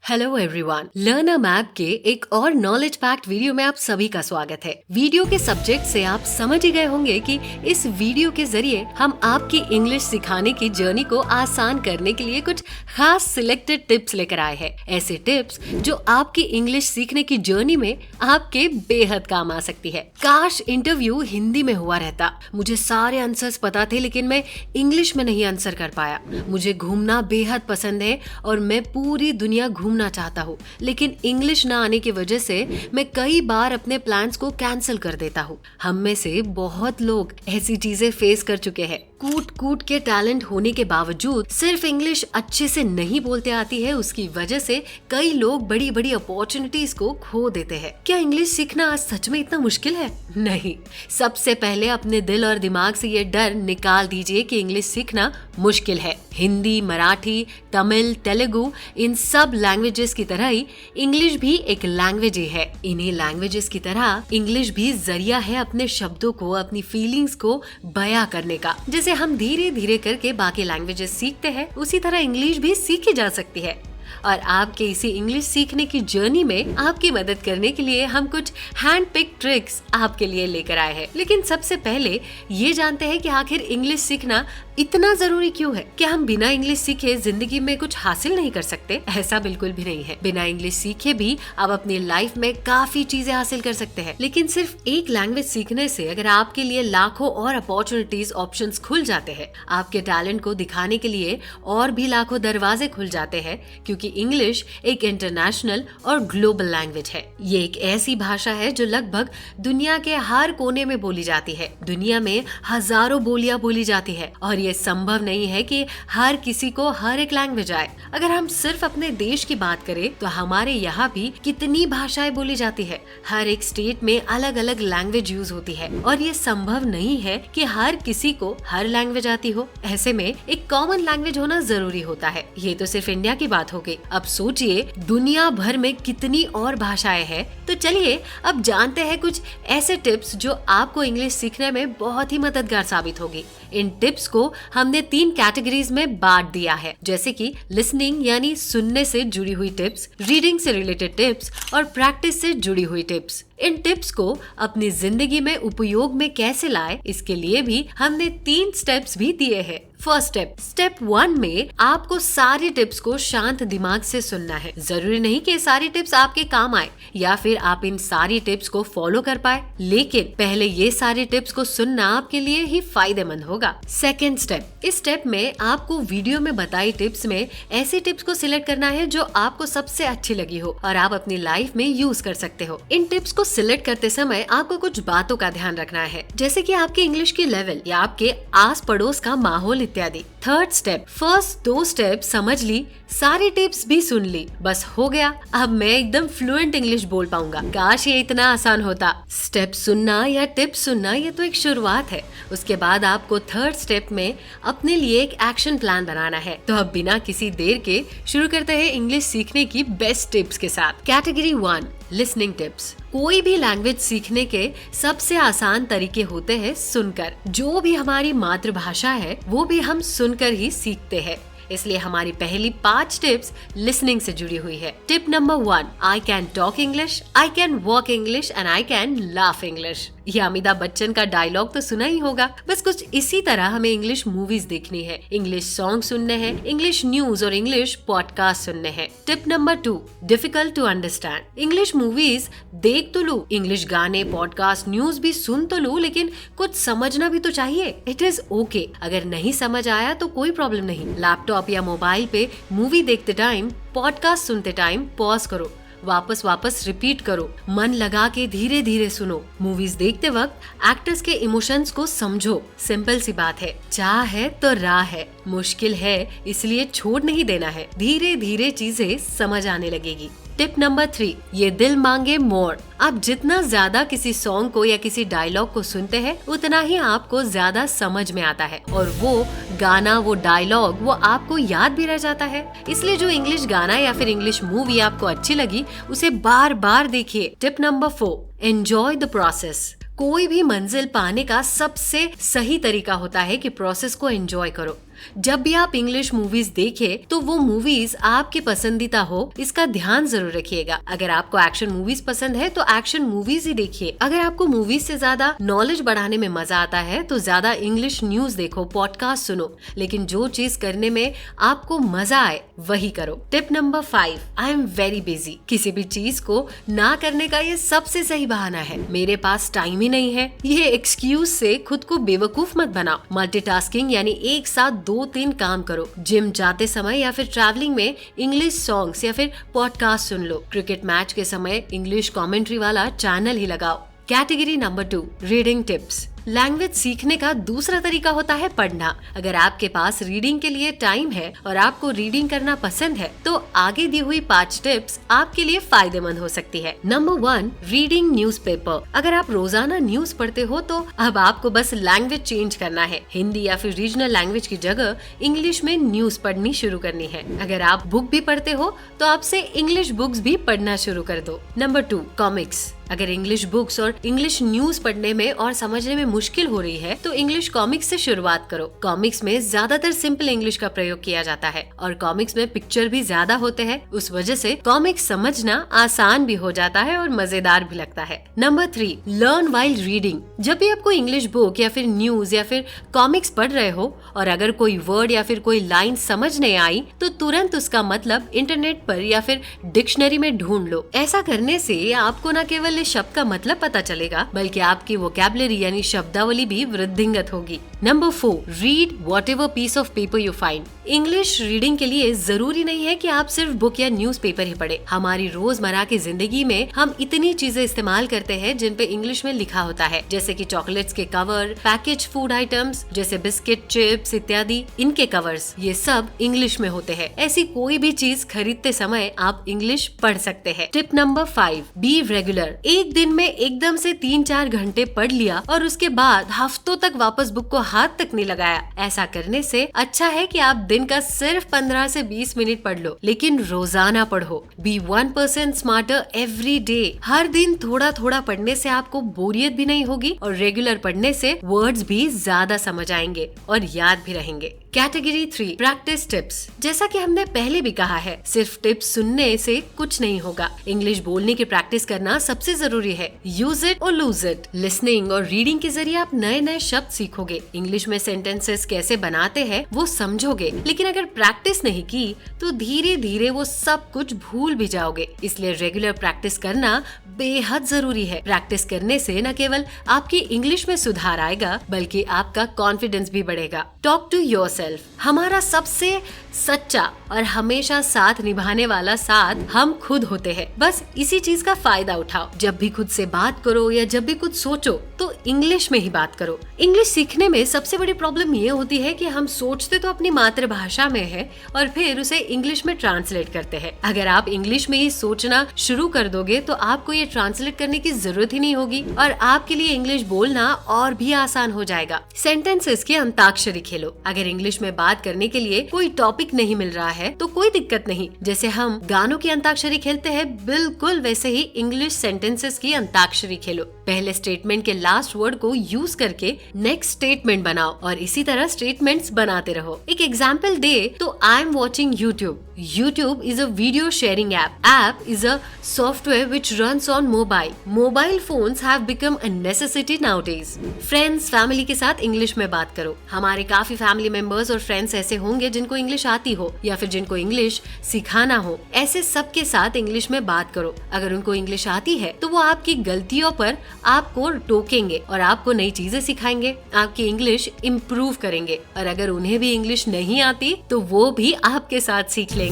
Hello everyone, learn a map के एक और नॉलेज पैक्ड वीडियो में आप सभी का स्वागत है। वीडियो के सब्जेक्ट से आप समझ ही गए होंगे कि इस वीडियो के जरिए हम आपकी इंग्लिश सिखाने की जर्नी को आसान करने के लिए कुछ खास सिलेक्टेड टिप्स लेकर आए हैं। ऐसे टिप्स जो आपकी इंग्लिश सीखने की जर्नी में आपके बेहद काम आ सकती है। काश इंटरव्यू हिंदी में हुआ रहता, मुझे सारे आंसर्स पता थे लेकिन मैं इंग्लिश में नहीं आंसर कर पाया। मुझे घूमना बेहद पसंद है और मैं पूरी दुनिया घूमना चाहता हूँ, लेकिन इंग्लिश ना आने की वजह से मैं कई बार अपने प्लान्स को कैंसिल कर देता हूँ। हम में से बहुत लोग ऐसी चीजें फेस कर चुके हैं। कूट कूट के टैलेंट होने के बावजूद सिर्फ इंग्लिश अच्छे से नहीं बोलते आती है, उसकी वजह से कई लोग बड़ी बड़ी अपॉर्चुनिटीज को खो देते हैं। क्या इंग्लिश सीखना आज सच में इतना मुश्किल है? नहीं। सबसे पहले अपने दिल और दिमाग से ये डर निकाल दीजिए कि इंग्लिश सीखना मुश्किल है। हिंदी, मराठी, तमिल, तेलुगु, इन सब लैंग्वेजेस की तरह ही इंग्लिश भी एक लैंग्वेज ही है। इन्हीं लैंग्वेजेस की तरह इंग्लिश भी जरिया है अपने शब्दों को, अपनी फीलिंग्स को बयां करने का। जैसे हम धीरे धीरे करके बाकी लैंग्वेजेस सीखते हैं, उसी तरह इंग्लिश भी सीखी जा सकती है। और आपके इसी इंग्लिश सीखने की जर्नी में आपकी मदद करने के लिए हम कुछ हैंड पिक ट्रिक्स आपके लिए लेकर आए हैं। लेकिन सबसे पहले ये जानते हैं कि आखिर इंग्लिश सीखना इतना जरूरी क्यों है? क्या हम बिना इंग्लिश सीखे जिंदगी में कुछ हासिल नहीं कर सकते? ऐसा बिल्कुल भी नहीं है। बिना इंग्लिश सीखे भी आप अपनी लाइफ में काफी चीजें हासिल कर सकते हैं। लेकिन सिर्फ एक लैंग्वेज सीखने से अगर आपके लिए लाखों और अपॉर्चुनिटीज, ऑप्शंस खुल जाते हैं, आपके टैलेंट को दिखाने के लिए और भी लाखों दरवाजे खुल जाते हैं, क्योंकि इंग्लिश एक इंटरनेशनल और ग्लोबल लैंग्वेज है। ये एक ऐसी भाषा है जो लगभग दुनिया के हर कोने में बोली जाती है। दुनिया में हजारों बोलियां बोली जाती है और ये संभव नहीं है कि हर किसी को हर एक लैंग्वेज आए। अगर हम सिर्फ अपने देश की बात करें तो हमारे यहाँ भी कितनी भाषाएं बोली जाती है। हर एक स्टेट में अलग अलग लैंग्वेज यूज होती है और ये संभव नहीं है कि हर किसी को हर लैंग्वेज आती हो। ऐसे में एक कॉमन लैंग्वेज होना जरूरी होता है। ये तो सिर्फ इंडिया की बात हो गई। अब सोचिए दुनिया भर में कितनी और भाषाएं हैं। तो चलिए अब जानते हैं कुछ ऐसे टिप्स जो आपको इंग्लिश सीखने में बहुत ही मददगार साबित होगी। इन टिप्स को हमने 3 कैटेगरीज में बांट दिया है, जैसे कि लिसनिंग यानी सुनने से जुड़ी हुई टिप्स, रीडिंग से रिलेटेड टिप्स और प्रैक्टिस से जुड़ी हुई टिप्स। इन टिप्स को अपनी जिंदगी में उपयोग में कैसे लाए, इसके लिए भी हमने 3 स्टेप्स भी दिए हैं। फर्स्ट स्टेप 1 में आपको सारी टिप्स को शांत दिमाग से सुनना है। जरूरी नहीं कि सारी टिप्स आपके काम आए या फिर आप इन सारी टिप्स को फॉलो कर पाए, लेकिन पहले ये सारी टिप्स को सुनना आपके लिए ही फायदेमंद होगा। सेकेंड स्टेप, इस स्टेप में आपको वीडियो में बताई टिप्स में ऐसी टिप्स को सिलेक्ट करना है जो आपको सबसे अच्छी लगी हो और आप अपनी लाइफ में यूज कर सकते हो। इन टिप्स को सिलेक्ट करते समय आपको कुछ बातों का ध्यान रखना है, जैसे कि आपके इंग्लिश की लेवल या आपके आस पड़ोस का माहौल इत्यादि। थर्ड स्टेप, फर्स्ट 2 स्टेप समझ ली, सारी टिप्स भी सुन ली, बस हो गया, अब मैं एकदम फ्लुएंट इंग्लिश बोल पाऊंगा। काश ये इतना आसान होता। स्टेप सुनना या टिप्स सुनना ये तो एक शुरुआत है। उसके बाद आपको थर्ड स्टेप में अपने लिए एक एक्शन प्लान बनाना है। तो अब बिना किसी देर के शुरू करते हैं इंग्लिश सीखने की बेस्ट टिप्स के साथ। Category 1, listening tips. कोई भी लैंग्वेज सीखने के सबसे आसान तरीके होते हैं सुनकर। जो भी हमारी मातृभाषा है वो भी हम सुनकर ही सीखते हैं, इसलिए हमारी पहली 5 टिप्स लिसनिंग से जुड़ी हुई है। Tip number 1, I can talk English, I can walk English and I can laugh English. ये अमिताभ बच्चन का डायलॉग तो सुना ही होगा। बस कुछ इसी तरह हमें इंग्लिश मूवीज देखनी है, इंग्लिश सॉन्ग सुनने हैं, इंग्लिश न्यूज और इंग्लिश पॉडकास्ट सुनने हैं। Tip number 2, difficult to understand. English movies देख तो लूं, इंग्लिश गाने, पॉडकास्ट, न्यूज भी सुन तो लूं, लेकिन कुछ समझना भी तो चाहिए। इट इज ओके, अगर नहीं समझ आया तो कोई प्रॉब्लम नहीं। लैपटॉप या मोबाइल पे मूवी देखते टाइम, पॉडकास्ट सुनते टाइम पॉज करो, वापस रिपीट करो, मन लगा के धीरे धीरे सुनो। मूवीज देखते वक्त एक्टर्स के इमोशंस को समझो। सिंपल सी बात है, चाह है तो राह है, मुश्किल है इसलिए छोड़ नहीं देना है। धीरे धीरे चीजें समझ आने लगेगी। टिप नंबर 3, ये दिल मांगे मोर। आप जितना ज्यादा किसी सॉन्ग को या किसी डायलॉग को सुनते हैं उतना ही आपको ज्यादा समझ में आता है और वो गाना, वो डायलॉग, वो आपको याद भी रह जाता है। इसलिए जो इंग्लिश गाना या फिर इंग्लिश मूवी आपको अच्छी लगी उसे बार बार देखिए। Tip number 4, enjoy the process. कोई भी मंजिल पाने का सबसे सही तरीका होता है कि प्रोसेस को एंजॉय करो। जब भी आप इंग्लिश मूवीज देखें तो वो मूवीज आपके पसंदीदा हो, इसका ध्यान जरूर रखिएगा। अगर आपको एक्शन मूवीज पसंद है तो एक्शन मूवीज ही देखिए। अगर आपको मूवीज से ज्यादा नॉलेज बढ़ाने में मजा आता है तो ज्यादा इंग्लिश न्यूज देखो, पॉडकास्ट सुनो, लेकिन जो चीज करने में आपको मजा आए वही करो। Tip number 5, I am very busy. किसी भी चीज को ना करने का ये सबसे सही बहाना है, मेरे पास टाइम ही नहीं है। ये एक्सक्यूज से खुद को बेवकूफ मत बनाओ। मल्टीटास्किंग यानी एक साथ 2-3 काम करो। जिम जाते समय या फिर ट्रैवलिंग में इंग्लिश सॉन्ग्स या फिर पॉडकास्ट सुन लो। क्रिकेट मैच के समय इंग्लिश कमेंट्री वाला चैनल ही लगाओ। Category number 2, reading tips. Language सीखने का दूसरा तरीका होता है पढ़ना। अगर आपके पास रीडिंग के लिए टाइम है और आपको रीडिंग करना पसंद है तो आगे दी हुई 5 टिप्स आपके लिए फायदेमंद हो सकती है। Number 1, reading newspaper. अगर आप रोजाना न्यूज पढ़ते हो तो अब आपको बस लैंग्वेज चेंज करना है। हिंदी या फिर रीजनल लैंग्वेज की जगह इंग्लिश में न्यूज पढ़नी शुरू करनी है। अगर आप बुक भी पढ़ते हो तो आपसे इंग्लिश बुक्स भी पढ़ना शुरू कर दो। Number 2, comics. अगर इंग्लिश बुक्स और इंग्लिश न्यूज पढ़ने में और समझने में मुश्किल हो रही है तो इंग्लिश कॉमिक्स से शुरुआत करो। कॉमिक्स में ज्यादातर सिंपल इंग्लिश का प्रयोग किया जाता है और कॉमिक्स में पिक्चर भी ज्यादा होते हैं। उस वजह से कॉमिक्स समझना आसान भी हो जाता है और मजेदार भी लगता है। Number 3, learn while reading. जब भी आपको इंग्लिश बुक या फिर न्यूज या फिर कॉमिक्स पढ़ रहे हो और अगर कोई वर्ड या फिर कोई लाइन समझ नहीं आई तो तुरंत उसका मतलब इंटरनेट पर या फिर डिक्शनरी में ढूंढ लो। ऐसा करने से आपको न केवल इस शब्द का मतलब पता चलेगा बल्कि आपकी वोकैबुलरी यानी शब्दावली भी वृद्धिंगत होगी। Number 4, read whatever piece of paper you find. English reading के लिए जरूरी नहीं है कि आप सिर्फ बुक या न्यूज़पेपर ही पढ़े। हमारी रोजमर्रा की जिंदगी में हम इतनी चीजें इस्तेमाल करते हैं जिन पे इंग्लिश में लिखा होता है, जैसे कि चॉकलेट्स के कवर, पैकेज फूड आइटम्स जैसे बिस्किट, चिप्स इत्यादि, इनके कवर्स ये सब इंग्लिश में होते हैं। ऐसी कोई भी चीज खरीदते समय आप इंग्लिश पढ़ सकते हैं। Tip number 5, be regular. एक दिन में एकदम से 3-4 घंटे पढ़ लिया और उसके बाद हफ्तों तक वापस बुक को हाथ तक नहीं लगाया। ऐसा करने से अच्छा है कि आप दिन का सिर्फ 15 से 20 मिनट पढ़ लो, लेकिन रोजाना पढ़ो। Be 1% smarter every day. हर दिन थोड़ा थोड़ा पढ़ने से आपको बोरियत भी नहीं होगी और रेगुलर पढ़ने से वर्ड्स भी ज्यादा समझ आएंगे और याद भी रहेंगे। Category 3, practice tips. जैसा कि हमने पहले भी कहा है, सिर्फ टिप्स सुनने से कुछ नहीं होगा। इंग्लिश बोलने की प्रैक्टिस करना सबसे जरूरी है। यूज इट और लूज इट। लिसनिंग और रीडिंग के जरिए आप नए नए शब्द सीखोगे। इंग्लिश में सेंटेंसेस कैसे बनाते हैं वो समझोगे, लेकिन अगर प्रैक्टिस नहीं की तो धीरे धीरे वो सब कुछ भूल भी जाओगे। इसलिए रेगुलर प्रैक्टिस करना बेहद जरूरी है। प्रैक्टिस करने से न केवल आपकी इंग्लिश में सुधार आएगा बल्कि आपका कॉन्फिडेंस भी बढ़ेगा। Talk to yourself. हमारा सबसे सच्चा और हमेशा साथ निभाने वाला साथ हम खुद होते हैं। बस इसी चीज का फायदा उठाओ। जब भी खुद से बात करो या जब भी कुछ सोचो तो इंग्लिश में ही बात करो। इंग्लिश सीखने में सबसे बड़ी प्रॉब्लम ये होती है कि हम सोचते तो अपनी मातृभाषा में है और फिर उसे इंग्लिश में ट्रांसलेट करते हैं। अगर आप इंग्लिश में ही सोचना शुरू कर दोगे तो आपको ये ट्रांसलेट करने की जरूरत ही नहीं होगी और आपके लिए इंग्लिश बोलना और भी आसान हो जाएगा। सेंटेंसेस की अंताक्षरी खेलो। अगर इंग्लिश में बात करने के लिए कोई टॉपिक नहीं मिल रहा है तो कोई दिक्कत नहीं। जैसे हम गानों की अंताक्षरी खेलते हैं, बिल्कुल वैसे ही इंग्लिश सेंटेंसेस की अंताक्षरी खेलो। पहले स्टेटमेंट के लास्ट वर्ड को यूज करके नेक्स्ट स्टेटमेंट बनाओ और इसी तरह स्टेटमेंट्स बनाते रहो। एक एग्जाम्पल दे तो I am watching YouTube. YouTube is a video sharing app. App is a software which runs on mobile. Mobile phones have become a necessity nowadays. Friends, family के साथ इंग्लिश में बात करो। हमारे काफी फैमिली मेंबर्स और friends ऐसे होंगे जिनको इंग्लिश आती हो या फिर जिनको इंग्लिश सिखाना हो। ऐसे सबके साथ इंग्लिश में बात करो। अगर उनको इंग्लिश आती है तो वो आपकी गलतियों पर आपको टोकेंगे और आपको नई चीजें सिखाएंगे, आपकी इंग्लिश इम्प्रूव करेंगे। और अगर उन्हें भी इंग्लिश नहीं आती तो वो भी आपके साथ सीख लेंगे।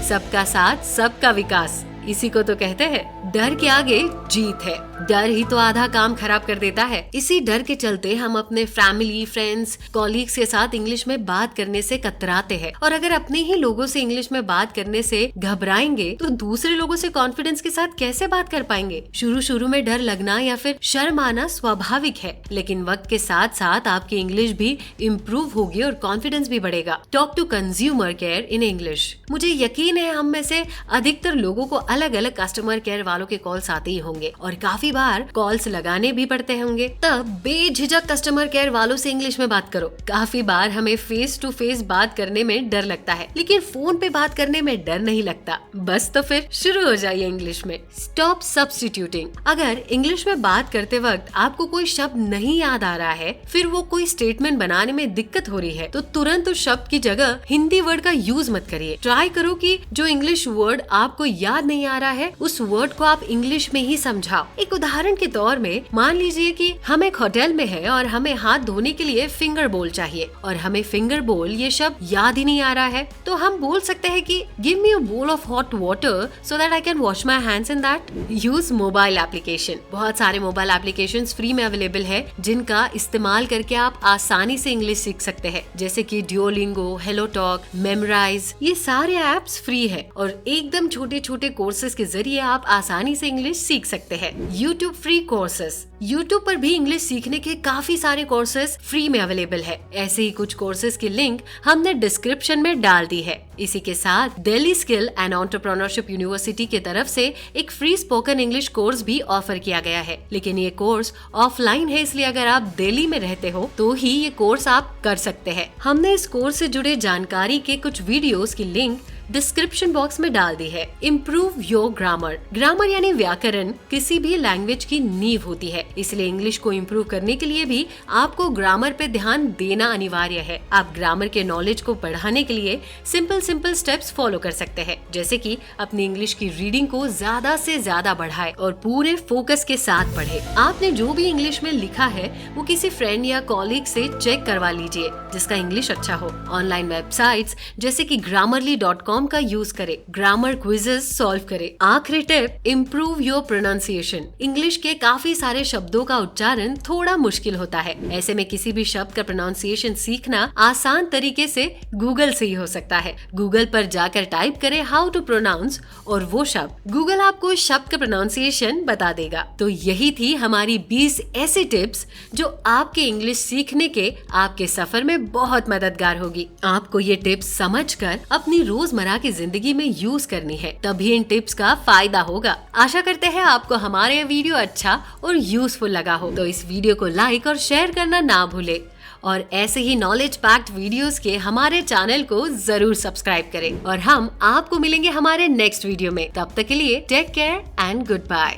सबका साथ सबका विकास, इसी को तो कहते हैं डर के आगे जीत है। डर ही तो आधा काम खराब कर देता है। इसी डर के चलते हम अपने फैमिली, फ्रेंड्स, कॉलीग्स के साथ इंग्लिश में बात करने से कतराते हैं और अगर अपने ही लोगों से इंग्लिश में बात करने से घबराएंगे तो दूसरे लोगों से कॉन्फिडेंस के साथ कैसे बात कर पाएंगे। शुरू में डर लगना या फिर शर्म आना स्वाभाविक है, लेकिन वक्त के साथ साथ आपकी इंग्लिश भी इम्प्रूव होगी और कॉन्फिडेंस भी बढ़ेगा। Talk to consumer care in English. मुझे यकीन है हम में से अधिकतर लोगों को अलग अलग कस्टमर केयर वालों के कॉल्स आते ही होंगे और काफी बार कॉल्स लगाने भी पड़ते होंगे। तब बेझिझक कस्टमर केयर वालों से इंग्लिश में बात करो। काफी बार हमें फेस टू फेस बात करने में डर लगता है, लेकिन फोन पे बात करने में डर नहीं लगता। बस तो फिर शुरू हो जाइए इंग्लिश में। Stop substituting. अगर इंग्लिश में बात करते वक्त आपको कोई शब्द नहीं याद आ रहा है, फिर वो कोई स्टेटमेंट बनाने में दिक्कत हो रही है, तो तुरंत उस शब्द की जगह हिंदी वर्ड का यूज मत करिए। ट्राई करो कि जो इंग्लिश वर्ड आपको याद नहीं आ रहा है, उस वर्ड को आप इंग्लिश में ही समझाओ। एक उदाहरण के तौर में मान लीजिए कि हम एक होटल में है और हमें हाथ धोने के लिए फिंगर बोल चाहिए और हमें फिंगर बोल ये शब्द याद ही नहीं आ रहा है, तो हम बोल सकते हैं कि give me a bowl of hot water so that I can wash my hands in that. Use mobile application. बहुत सारे मोबाइल एप्लीकेशन फ्री में अवेलेबल है, जिनका इस्तेमाल करके आप आसानी से इंग्लिश सीख सकते हैं, जैसे कि ड्यूओलिंगो, हेलो टॉक, मेमोराइज। ये सारे एप्स फ्री है और एकदम छोटे छोटे कोर्सेज के जरिए आप आसानी से इंग्लिश सीख सकते हैं। YouTube free courses. यूट्यूब पर भी इंग्लिश सीखने के काफी सारे कोर्सेज फ्री में अवेलेबल है। ऐसे ही कुछ कोर्सेज की लिंक हमने डिस्क्रिप्शन में डाल दी है। इसी के साथ Delhi skill and entrepreneurship university की तरफ से एक फ्री स्पोकन इंग्लिश कोर्स भी ऑफर किया गया है, लेकिन ये कोर्स ऑफलाइन है, इसलिए अगर आप दिल्ली में रहते हो तो ही ये कोर्स आप कर सकते हैं। हमने इस कोर्स से जुड़े जानकारी के कुछ वीडियोस की लिंक डिस्क्रिप्शन बॉक्स में डाल दी है। Improve your grammar. ग्रामर यानी व्याकरण किसी भी लैंग्वेज की नींव होती है, इसलिए इंग्लिश को इम्प्रूव करने के लिए भी आपको ग्रामर पे ध्यान देना अनिवार्य है। आप ग्रामर के नॉलेज को बढ़ाने के लिए सिंपल स्टेप्स फॉलो कर सकते हैं, जैसे कि अपनी इंग्लिश की रीडिंग को ज्यादा से ज्यादा बढ़ाए और पूरे फोकस के साथ पढ़े। आपने जो भी इंग्लिश में लिखा है वो किसी फ्रेंड या कॉलीग से चेक करवा लीजिए जिसका इंग्लिश अच्छा हो। ऑनलाइन वेबसाइट्स जैसे कि grammarly.com का यूज करें। ग्रामर क्विजेस सॉल्व करें। आखिरी tip, improve your pronunciation. English के काफी सारे शब्दों का उच्चारण थोड़ा मुश्किल होता है, ऐसे में किसी भी शब्द का प्रोनाउंसिएशन सीखना आसान तरीके से गूगल से ही हो सकता है। गूगल पर जाकर टाइप करें हाउ टू प्रोनाउंस और वो शब्द, गूगल आपको उस शब्द का प्रोनाउंसिएशन बता देगा। तो यही थी हमारी 20 ऐसी टिप्स जो आपके इंग्लिश सीखने के आपके सफर में बहुत मददगार होगी। आपको ये टिप्स समझकर अपनी रोजमर्रा की जिंदगी में यूज करनी है, तभी इन टिप्स का फायदा होगा। आशा करते हैं आपको हमारा ये वीडियो अच्छा और यूजफुल लगा हो, तो इस वीडियो को लाइक और शेयर करना ना भूले और ऐसे ही नॉलेज पैक्ड वीडियोस के हमारे चैनल को जरूर सब्सक्राइब करें और हम आपको मिलेंगे हमारे नेक्स्ट वीडियो में। तब तक के लिए take care and good bye.